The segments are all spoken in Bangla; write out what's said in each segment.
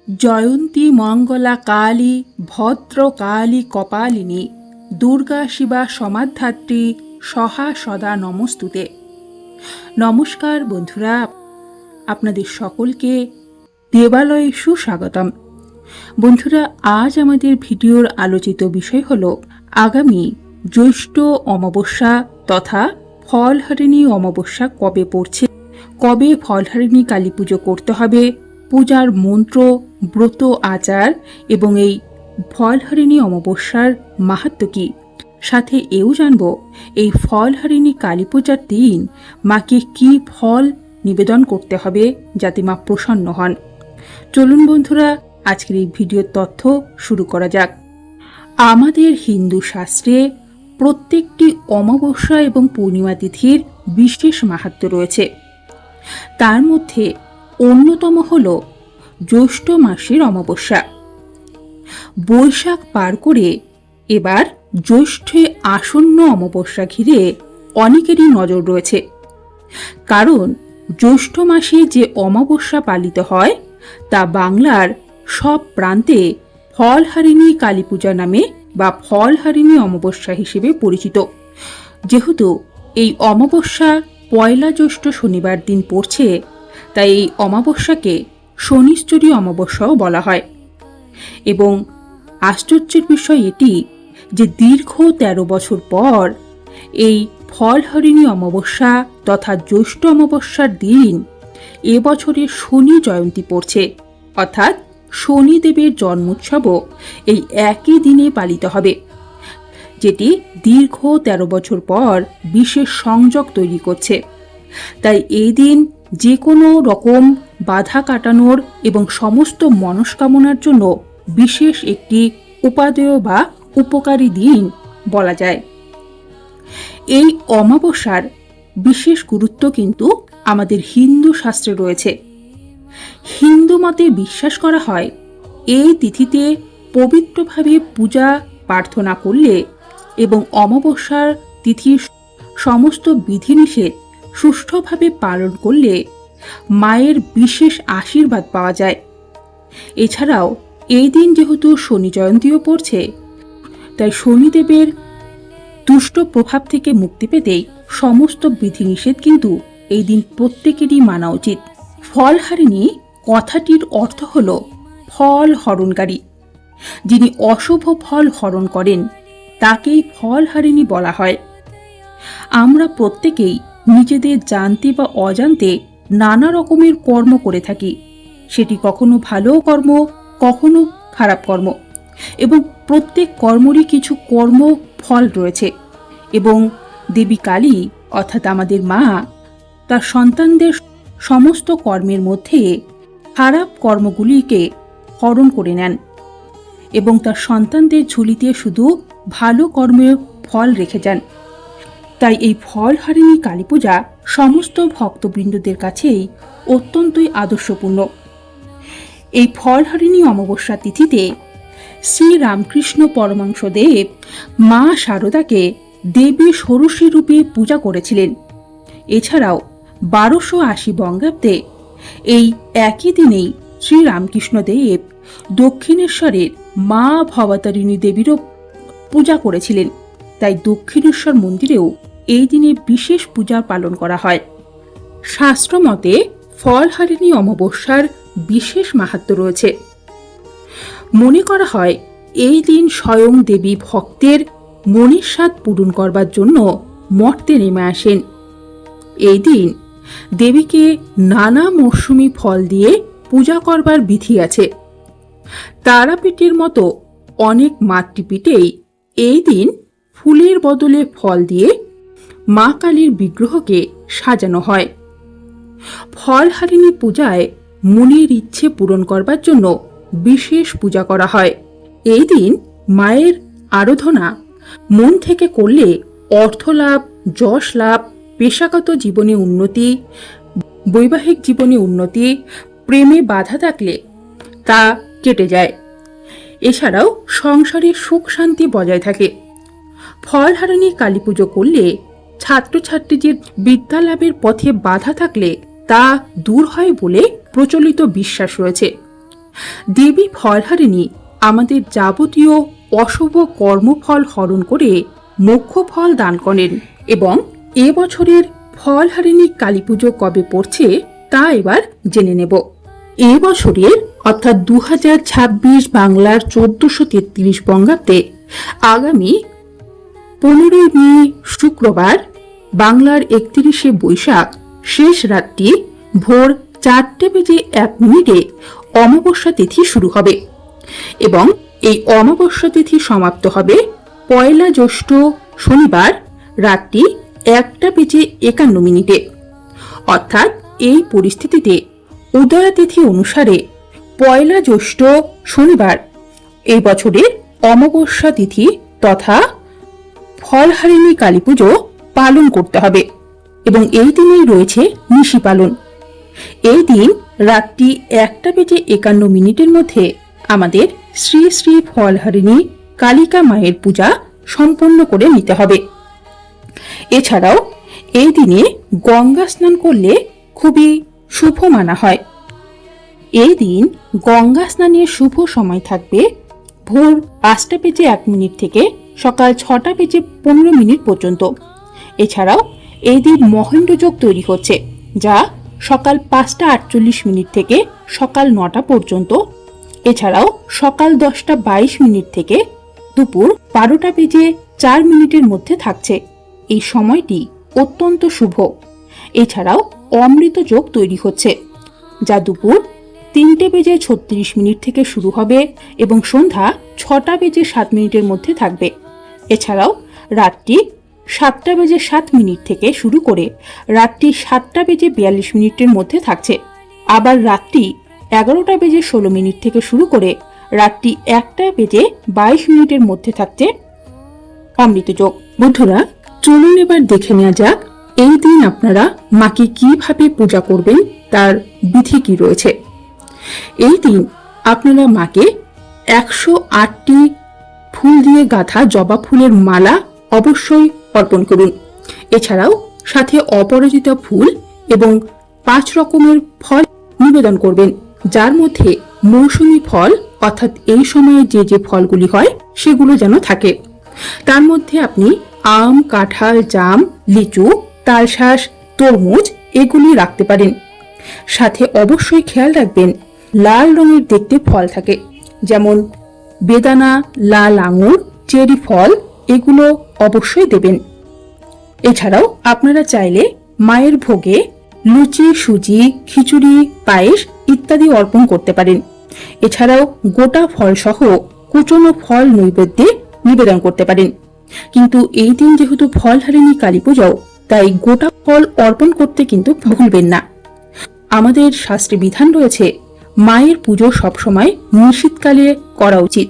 জয়ন্তী মঙ্গলা কালী ভদ্র কালী কপালিনী দুর্গা শিবা সমাধাত্রী সহা সদা নমস্তুতে। নমস্কার বন্ধুরা, আপনাদের সকলকে দেবালয়ে সুস্বাগতম। বন্ধুরা, আজ আমাদের ভিডিওর আলোচিত বিষয় হল আগামী জ্যৈষ্ঠ অমাবস্যা তথা ফলহারিণী অমাবস্যা কবে পড়ছে, কবে ফলহারিণী কালী পুজো করতে হবে, পূজার মন্ত্র, ব্রত আচার এবং এই ফলহারিণী অমাবস্যার মাহাত্ম্য কি। সাথে এও জানব এই ফলহারিণী কালী পূজার দিন মাকে কি ফল নিবেদন করতে হবে যাতে মা প্রসন্ন হন। চলুন বন্ধুরা, আজকের এই ভিডিওর তথ্য শুরু করা যাক। আমাদের হিন্দু শাস্ত্রে প্রত্যেকটি অমাবস্যা এবং পূর্ণিমা তিথির বিশেষ মাহাত্ম্য রয়েছে। তার মধ্যে অন্যতম হল জ্যৈষ্ঠ মাসের অমাবস্যা। বৈশাখ পার করে এবার জ্যৈষ্ঠে আসন্ন অমাবস্যা ঘিরে অনেকেরই নজর রয়েছে, কারণ জ্যৈষ্ঠ মাসে যে অমাবস্যা পালিত হয় তা বাংলার সব প্রান্তে ফলহারিণী কালী পূজা নামে বা ফলহারিণী অমাবস্যা হিসেবে পরিচিত। যেহেতু এই অমাবস্যা পয়লা জ্যৈষ্ঠ শনিবার দিন পড়ছে, তাই এই অমাবস্যাকে শনিশ্চরী অমাবস্যাও বলা হয়। এবং আশ্চর্যের বিষয় এটি যে দীর্ঘ ১৩ বছর পর এই ফলহারিণী অমাবস্যা তথা জ্যৈষ্ঠ অমাবস্যার দিন এবছরে শনি জয়ন্তী পড়ছে, অর্থাৎ শনিদেবের জন্মোৎসবও এই একই দিনে পালিত হবে, যেটি দীর্ঘ ১৩ বছর পর বিশেষ সংযোগ তৈরি করছে। তাই এই দিন যে কোনো রকম বাধা কাটানোর এবং সমস্ত মনস্কামনার জন্য বিশেষ একটি উপাদেয় বা উপকারী দিন বলা যায়। এই অমাবস্যার বিশেষ গুরুত্ব কিন্তু আমাদের হিন্দু শাস্ত্রে রয়েছে। হিন্দু মতে বিশ্বাস করা হয় এই তিথিতে পবিত্রভাবে পূজা প্রার্থনা করলে এবং অমাবস্যার তিথির সমস্ত বিধিনিষেধ সুষ্ঠুভাবে পালন করলে মায়ের বিশেষ আশীর্বাদ পাওয়া যায়। এছাড়াও এই দিন যেহেতু শনি জয়ন্তীও পড়ছে, তাই শনিদেবের দুষ্ট প্রভাব থেকে মুক্তি পেতেই সমস্ত বিধিনিষেধ কিন্তু এই দিন প্রত্যেকেরই মানা উচিত। ফলহারিণী কথাটির অর্থ হল ফল হরণকারী। যিনি অশুভ ফল হরণ করেন তাকেই ফলহারিণী বলা হয়। আমরা প্রত্যেকেই নিজেদের জানতে বা অজান্তে নানা রকমের কর্ম করে থাকি, সেটি কখনো ভালো কর্ম, কখনো খারাপ কর্ম, এবং প্রত্যেক কর্মরই কিছু কর্ম ফল রয়েছে। এবং দেবী কালী অর্থাৎ আমাদের মা তার সন্তানদের সমস্ত কর্মের মধ্যে খারাপ কর্মগুলিকে হরণ করে নেন এবং তার সন্তানদের ঝুলিতে শুধু ভালো কর্মের ফল রেখে যান। তাই এই ফলহারিণী কালী পূজা সমস্ত ভক্তবৃন্দদের কাছেই অত্যন্তই আদর্শপূর্ণ। এই ফলহারিণী অমাবস্যা তিথিতে শ্রী রামকৃষ্ণ পরমহংসদেব মা শারদাকে দেবী ষোড়শী রূপে পূজা করেছিলেন। এছাড়াও ১২৮০ বঙ্গাব্দে এই একই দিনেই শ্রী রামকৃষ্ণদেব দক্ষিণেশ্বরের মা ভবতারিণী দেবীরও পূজা করেছিলেন। তাই দক্ষিণেশ্বর মন্দিরেও এই দিনে বিশেষ পূজা পালন করা হয়। শাস্ত্রমতে ফলহারিণী অমাবস্যার বিশেষ মাহাত্ম্য রয়েছে। মনে করা হয় এই দিন স্বয়ং দেবী ভক্তের মনের স্বাদ পূরণ করবার জন্য মর্তে নেমে আসেন। এই দিন দেবীকে নানা মৌসুমি ফল দিয়ে পূজা করবার বিধি আছে। তারাপীঠের মতো অনেক মাতৃপীঠেই এই দিন ফুলের বদলে ফল দিয়ে মা কালীর বিগ্রহকে সাজানো হয়। ফলহারিণী পূজায় মনের ইচ্ছে পূরণ করবার জন্য বিশেষ পূজা করা হয়। এই দিন মায়ের আরাধনা মন থেকে করলে অর্থ লাভ, যশ লাভ, পেশাগত জীবনে উন্নতি, বৈবাহিক জীবনে উন্নতি, প্রেমে বাধা থাকলে তা কেটে যায়। এছাড়াও সংসারে সুখ শান্তি বজায় থাকে। ফলহারিণী কালী পুজো করলে ছাত্রছাত্রীদের বিদ্যা লাভের পথে বাধা থাকলে তা দূর হয় বলে প্রচলিত বিশ্বাস রয়েছে। দেবী ফলহারিণী আমাদের যাবতীয় অশুভ কর্মফল হরণ করে মোক্ষ ফল দান করেন। এবং এবছরের ফলহারিণী কালী পুজো কবে পড়ছে তা এবার জেনে নেব। এবছরের অর্থাৎ 2026 বাংলার 1433 বঙ্গাব্দে আগামী 15 মে শুক্রবার বাংলার 31 বৈশাখ শেষ রাত্রি ভোর 4:01 অমাবস্যা তিথি শুরু হবে এবং এই অমাবস্যা তিথি সমাপ্ত হবে 1 জ্যৈষ্ঠ শনিবার রাত্রি 1:51 অর্থাৎ এই পরিস্থিতিতে উদয়া তিথি অনুসারে 1 জ্যৈষ্ঠ শনিবার এই বছরের অমাবস্যা তিথি তথা ফলহারিণী কালী পুজো পালন করতে হবে এবং এই দিনেই রয়েছে নিশি পালন। এই দিন রাত্রি 1:51 মধ্যে আমাদের শ্রী শ্রী ফলহারিণী কালিকা মায়ের পূজা সম্পন্ন করে নিতে হবে। এছাড়াও এই দিনে গঙ্গা স্নান করলে খুবই শুভ মানা হয়। এই দিন গঙ্গা স্নানের শুভ সময় থাকবে ভোর 5:01 থেকে সকাল 6:15 পর্যন্ত। এছাড়াও এই দিন মহেন্দ্র যোগ তৈরি হচ্ছে, যা সকাল 5:48 থেকে সকাল 9টা পর্যন্ত। এছাড়াও সকাল 10:22 থেকে দুপুর 12:04 মধ্যে থাকছে। এই সময়টি অত্যন্ত শুভ। এছাড়াও অমৃত যোগ তৈরি হচ্ছে, যা দুপুর 3:36 থেকে শুরু হবে এবং সন্ধ্যা 6:07 মধ্যে থাকবে। এছাড়াও রাত্রি 7:07 থেকে শুরু করে রাত্রি 7:42 মধ্যে থাকছে। আবার রাত্রি 11:16 থেকে শুরু করে রাত্রি 1:22 মধ্যে থাকছে অমৃত যোগ। বন্ধুরা, চলুন এবার দেখে নেওয়া যাক এই দিন আপনারা মাকে কিভাবে পূজা করবেন, তার বিধি কি রয়েছে। এই দিন আপনারা মাকে 108টি ফুল দিয়ে গাঁথা জবা ফুলের মালা অবশ্যই অর্পণ করুন। এছাড়াও সাথে অপরাজিত ফুল এবং 5 রকমের ফল নিবেদন করবেন, যার মধ্যে মৌসুমী ফল অর্থাৎ এই সময়ে যে যে ফলগুলি হয় সেগুলো যেন থাকে। তার মধ্যে আপনি আম, কাঁঠাল, জাম, লিচু, তালশাঁস, তরমুজ এগুলি রাখতে পারেন। সাথে অবশ্যই খেয়াল রাখবেন লাল রঙের দেখতে ফল থাকে, যেমন বেদানা, লাল আঙুর, চেরি ফল এগুলো অবশ্যই দেবেন। এছাড়াও আপনারা চাইলে মায়ের ভোগে লুচি, সুজি, খিচুড়ি, পায়েস ইত্যাদি অর্পণ করতে পারেন। এছাড়াও গোটা ফল সহ কুচনো ফল নৈবেদ্যে নিবেদন করতে পারেন। কিন্তু এই দিন যেহেতু ফলহারিণী কালী পুজো, তাই গোটা ফল অর্পণ করতে কিন্তু ভুলবেন না। আমাদের শাস্ত্রে বিধান রয়েছে মায়ের পুজো সবসময় নিশীথকালে করা উচিত,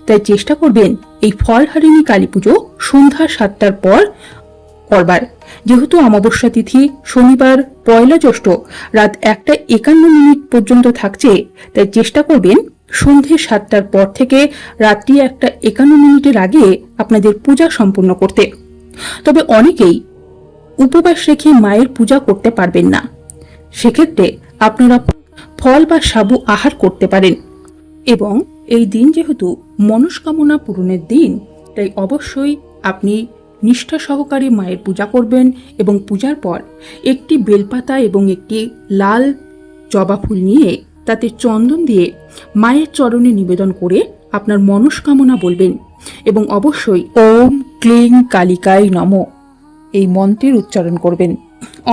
তাই চেষ্টা করবেন এই ফলহারিণী কালী পুজো সন্ধ্যা 7টার পর করবার। যেহেতু অমাবস্যা তিথি শনিবার 1 জ্যৈষ্ঠ রাত 1:51 পর্যন্ত থাকছে, তাই চেষ্টা করবেন সন্ধে 7টার পর থেকে রাত্রি 1:51 আগে আপনাদের পূজা সম্পূর্ণ করতে। তবে অনেকেই উপবাস রেখে মায়ের পূজা করতে পারবেন না, সেক্ষেত্রে আপনারা ফল বা সাবু আহার করতে পারেন। এবং এই দিন যেহেতু মনস্কামনা পূরণের দিন, তাই অবশ্যই আপনি নিষ্ঠা সহকারে মায়ের পূজা করবেন এবং পূজার পর একটি বেলপাতা এবং একটি লাল জবা ফুল নিয়ে তাতে চন্দন দিয়ে মায়ের চরণে নিবেদন করে আপনার মনস্কামনা বলবেন এবং অবশ্যই ওম ক্লিং কালিকায় নমঃ এই মন্ত্রের উচ্চারণ করবেন।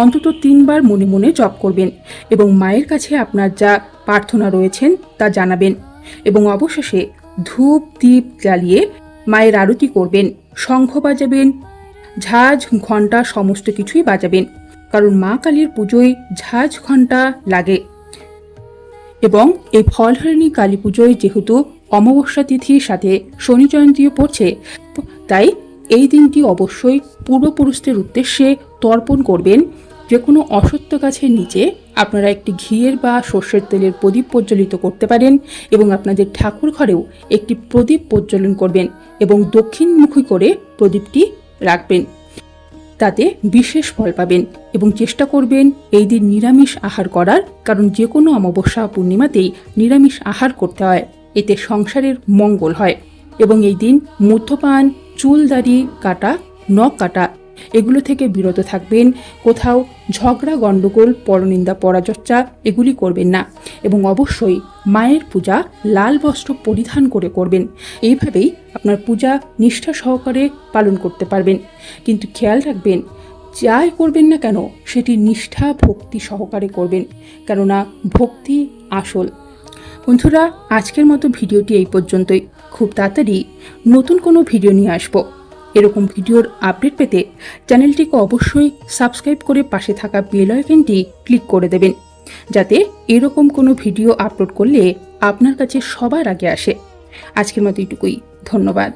অন্তত 3 বার মনে মনে জপ করবেন এবং মায়ের কাছে আপনার যা প্রার্থনা রয়েছেন তা জানাবেন এবং অবশেষে ধূপ দীপ জ্বালিয়ে মায়ের আরতি করবেন, শঙ্খ বাজাবেন, ঝাঁঝ ঘণ্টা সমস্ত কিছুই বাজাবেন, কারণ মা কালীর পুজোয় ঝাঁঝ ঘণ্টা লাগে। এবং এই ফলহারিণী কালী পুজোয় যেহেতু অমাবস্যা তিথির সাথে শনি জয়ন্তীও পড়ছে, তাই এই দিনটি অবশ্যই পূর্বপুরুষদের উদ্দেশ্যে তর্পণ করবেন। যে কোনো অশ্বত্থ গাছের নিচে আপনারা একটি ঘিয়ের বা সর্ষের তেলের প্রদীপ প্রজ্বলিত করতে পারেন এবং আপনাদের ঠাকুর ঘরেও একটি প্রদীপ প্রজ্বলন করবেন এবং দক্ষিণমুখী করে প্রদীপটি রাখবেন। তাতে বিশেষ ফল পাবেন এবং চেষ্টা করবেন এই দিন নিরামিষ আহার করার, কারণ যে কোনো অমাবস্যা পূর্ণিমাতেই নিরামিষ আহার করতে হয়, এতে সংসারের মঙ্গল হয়। এবং এই দিন মদ্যপান, চুল দাড়ি কাটা, নখ কাটা এগুলো থেকে বিরত থাকবেন। কোথাও ঝগড়া, গণ্ডগোল, পরনিন্দা, পরাচর্চা এগুলি করবেন না এবং অবশ্যই মায়ের পূজা লাল বস্ত্র পরিধান করে করবেন। এইভাবেই আপনার পূজা নিষ্ঠা সহকারে পালন করতে পারবেন। কিন্তু খেয়াল রাখবেন, যাই করবেন না কেন সেটি নিষ্ঠা ভক্তি সহকারে করবেন, কেননা ভক্তি আসল। বন্ধুরা, আজকের মতো ভিডিওটি এই পর্যন্তই। খুব তাড়াতাড়ি নতুন কোনো ভিডিও নিয়ে আসবো। এরকম ভিডিওর আপডেট পেতে চ্যানেলটিকে অবশ্যই সাবস্ক্রাইব করে পাশে থাকা বেল আইকনটি ক্লিক করে দেবেন, যাতে এরকম কোনো ভিডিও আপলোড করলে আপনার কাছে সবার আগে আসে। আজকের মতো এইটুকুই। ধন্যবাদ।